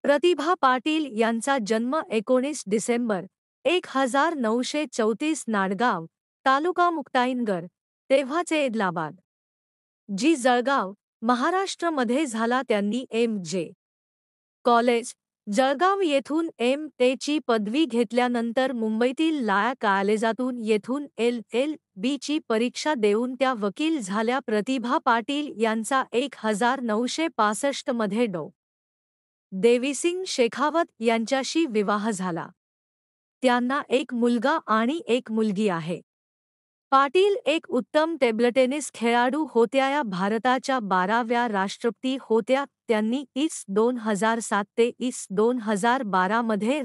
प्रतिभा पाटील यांचा जन्म 19 डिसेंबर 1934 नाडगाव, तालुका मुक्ताईनगर, तेव्हाचे एदलाबाद, जी जळगाव, महाराष्ट्रमध्ये झाला. त्यांनी एम.जे. कॉलेज, जळगाव येथून एम.टेची पदवी घेतल्यानंतर मुंबईतील लाया कॉलेजातून येथून एल.एल.बी. ची परीक्षा देऊन त्या वकील झाल्या. प्रतिभा पाटील यांचा 1965 मध्ये डॉ. देवीसिंग शेखावत यांच्याशी विवाह झाला. त्यांना एक मुलगा आणि एक मुलगी आहे. पाटील एक उत्तम टेबल टेनिस खेळाडू होत्या. या भारताच्या 12व्या राष्ट्रपती होत्या. त्यांनी IS 2007 ते IS 2012 मध्ये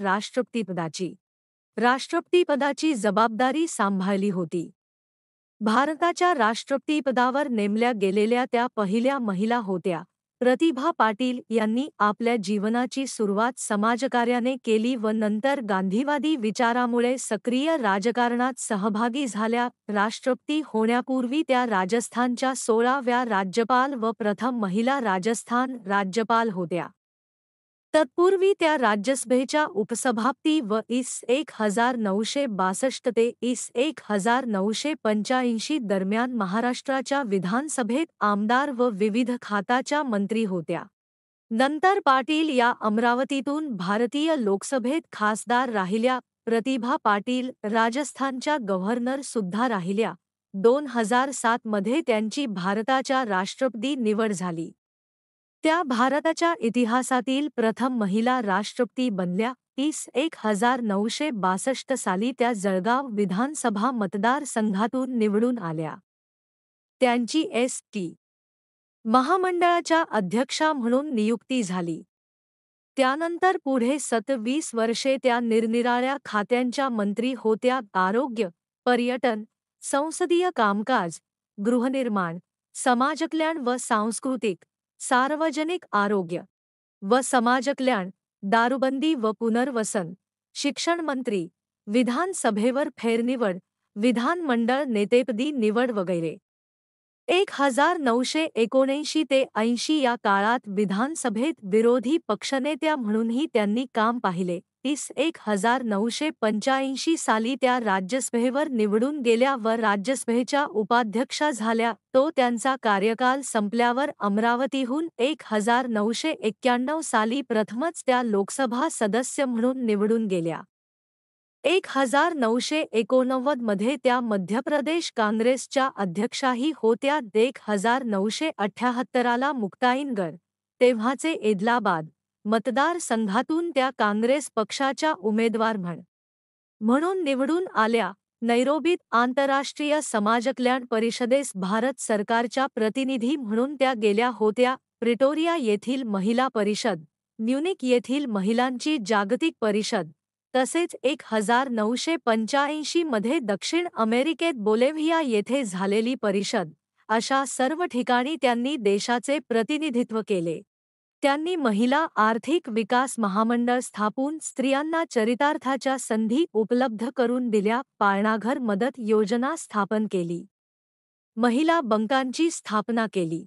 राष्ट्रपतीपदाची जबाबदारी सांभाळली होती. भारताच्या राष्ट्रपतीपदावर नेमल्या गेलेल्या त्या पहिल्या महिला होत्या. प्रतिभा पाटील यांनी आपल्या जीवनाची सुरुवात समाजकार्याने केली व नंतर गांधीवादी विचारामुळे सक्रिय राजकारणात सहभागी झाल्या. राष्ट्रपती होण्यापूर्वी त्या राजस्थानच्या 16व्या राज्यपाल व प्रथम महिला राजस्थान राज्यपाल होत्या. तत्पूर्वी त्या राज्यसभेच्या उपसभापती व IS 1962 ते IS 1985 दरम्यान महाराष्ट्राच्या विधानसभेत आमदार व विविध खात्याच्या मंत्री होत्या. नंतर पाटील या अमरावतीतून भारतीय लोकसभेत खासदार राहिल्या. प्रतिभा पाटील राजस्थानच्या गव्हर्नर सुद्धा राहिल्या. 2007 मध्ये त्यांची भारताच्या राष्ट्रपती निवड झाली. त्या भारताच्या इतिहासातील प्रथम महिला राष्ट्रपती बनल्या. IS 1962 साली त्या जळगाव विधानसभा मतदारसंघातून निवडून आल्या. त्यांची एस.टी. महामंडळाच्या अध्यक्षा म्हणून नियुक्ती झाली. त्यानंतर पुढे 27 वर्षे त्या निरनिराळ्या खात्यांच्या मंत्री होत्या. आरोग्य, पर्यटन, संसदीय कामकाज, गृहनिर्माण, समाजकल्याण व सांस्कृतिक, सार्वजनिक आरोग्य व समाजकल्याण, दारूबंदी व पुनर्वसन, शिक्षण मंत्री, विधानसभेवर फेरनिवड, विधानमंडळ नेतेपदी निवड वगैरे. 1979 ते 80 या काळात विधानसभेत विरोधी पक्षनेत्या म्हणूनही त्यांनी काम पाहिले. IS 1985 साली त्या राज्यसभेवर निवडून गेल्या व राज्यसभेच्या उपाध्यक्षा झाल्या. तो त्यांचा कार्यकाल संपल्यावर अमरावतीहून 1991 साली प्रथमच त्या लोकसभा सदस्य म्हणून निवडून गेल्या. 1989 मध्ये त्या मध्य प्रदेश काँग्रेसच्या अध्यक्षाही होत्या. 1978 मुक्ताईनगर, तेव्हाचे एदलाबाद, मतदारसंघातून त्या काँग्रेस पक्षाच्या उमेदवार म्हणून निवडून आल्या. नैरोबीत आंतरराष्ट्रीय समाजकल्याण परिषदेस भारत सरकारच्या प्रतिनिधी म्हणून त्या गेल्या होत्या. प्रिटोरिया येथील महिला परिषद, म्युनिक येथील महिलांची जागतिक परिषद, तसेच 1985 मध्ये दक्षिण अमेरिकेत बोलेव्हिया येथे झालेली परिषद, अशा सर्व ठिकाणी त्यांनी देशाचे प्रतिनिधित्व केले. त्यांनी महिला आर्थिक विकास महामंडळ स्थापून स्त्रियांना चरितार्थाच्या संधी उपलब्ध करून दिल्या. पाळणाघर मदत योजना स्थापन केली. महिला बंकांची स्थापना केली.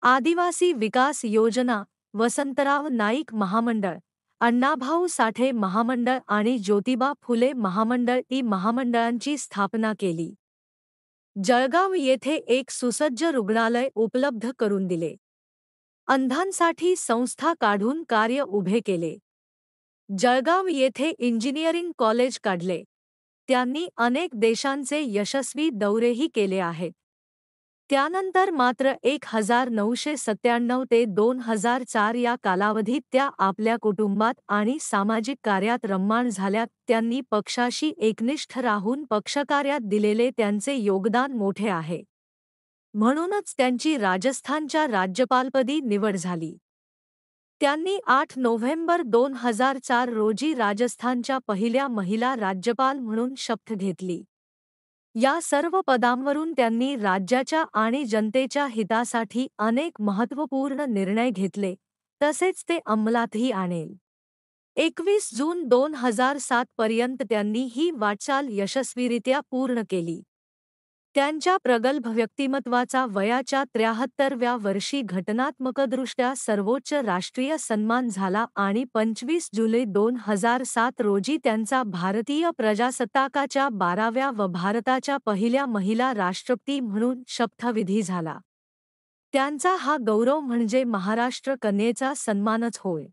आदिवासी विकास योजना, वसंतराव नाईक महामंडळ, अण्णाभाऊ साठे महामंडळ आणि ज्योतिबा फुले महामंडळ ई महामंडळांची स्थापना केली. जळगाव येथे एक सुसज्ज रुग्णालय उपलब्ध करून दिले. अंधांसाठी संस्था काढून कार्य उभे केले. जळगाव येथे इंजिनिअरिंग कॉलेज काढले. त्यांनी अनेक देशांचे यशस्वी दौरेही केले आहेत. त्यानंतर मात्र 1997 ते 2004 या कालावधीत त्या आपल्या कुटुंबात आणि सामाजिक कार्यात रममाण झाल्या. त्यांनी पक्षाशी एकनिष्ठ राहून पक्षकार्यात दिलेले त्यांचे योगदान मोठे आहे. म्हणूनच त्यांची राजस्थानच्या राज्यपालपदी निवड झाली. त्यांनी 8 नोव्हेंबर 2004 रोजी राजस्थानच्या पहिल्या महिला राज्यपाल म्हणून शपथ घेतली. या सर्व पदांवरून त्यांनी राज्याच्या आणि जनतेच्या हितासाठी अनेक महत्त्वपूर्ण निर्णय घेतले, तसेच ते अंमलातही आणेल. 21 जून 2007 पर्यंत त्यांनी ही वाटचाल यशस्वीरित्या पूर्ण केली. त्यांच्या प्रगल्भ व्यक्तिमत्वाचा वयाच्या 73व्या वर्षी घटनात्मकदृष्ट्या सर्वोच्च राष्ट्रीय सन्मान झाला आणि 25 जुलै 2007 रोजी त्यांचा भारतीय प्रजासत्ताकाच्या 12व्या व भारताच्या पहिल्या महिला राष्ट्रपती म्हणून शपथविधी झाला. त्यांचा हा गौरव म्हणजे महाराष्ट्र कन्येचा सन्मानच होय.